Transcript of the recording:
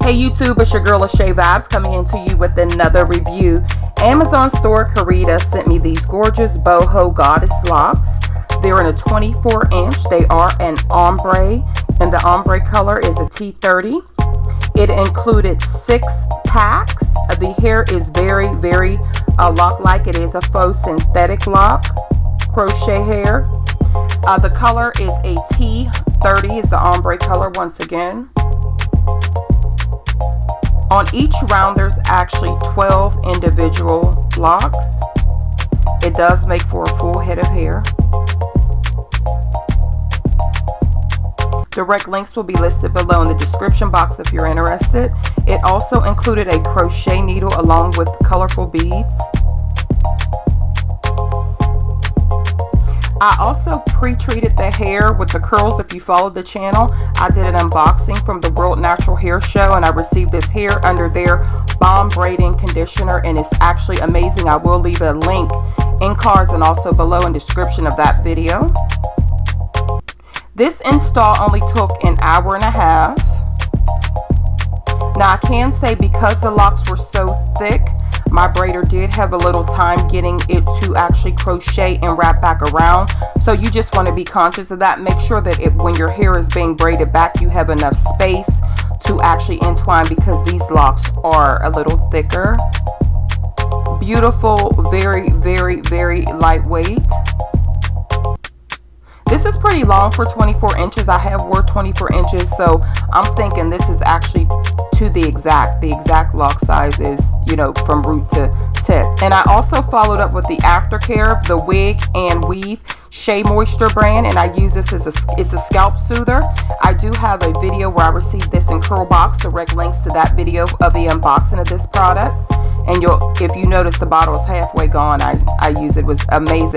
Hey YouTube, it's your girl lasheavibez coming into you with another review. Amazon store Karida sent me these gorgeous boho goddess locks. They're in a 24-inch. They are an ombre, and the ombre color is a T30. It included 6 packs. The hair is very lock-like. It is a faux synthetic lock, crochet hair. The color is a T30, is the ombre color once again. On each round, there's actually 12 individual locks. It does make for a full head of hair. Direct links will be listed below in the description box if you're interested. It also included a crochet needle along with colorful beads. I also pre-treated the hair with the curls. If you followed the channel, I did an unboxing from the World Natural Hair Show, and I received this hair under their bomb braiding conditioner, and it's actually amazing. I will leave a link in cards and also below in description of that video. This install only took an hour and a half. Now I can say, because the locks were so thick, my braider did have a little time getting it to actually crochet and wrap back around. So you just want to be conscious of that. Make sure that when your hair is being braided back, you have enough space to actually entwine, because these locks are a little thicker. Beautiful, very lightweight. This is pretty long for 24 inches. I have wore 24 inches, so I'm thinking this is actually to the exact lock sizes, you know, from root to tip. And I also followed up with the aftercare, the wig and weave Shea Moisture brand, and I use this as it's a scalp soother. I do have a video where I received this in Curl Box. Direct links to that video of the unboxing of this product. And if you notice, the bottle is halfway gone. I use it. It was amazing.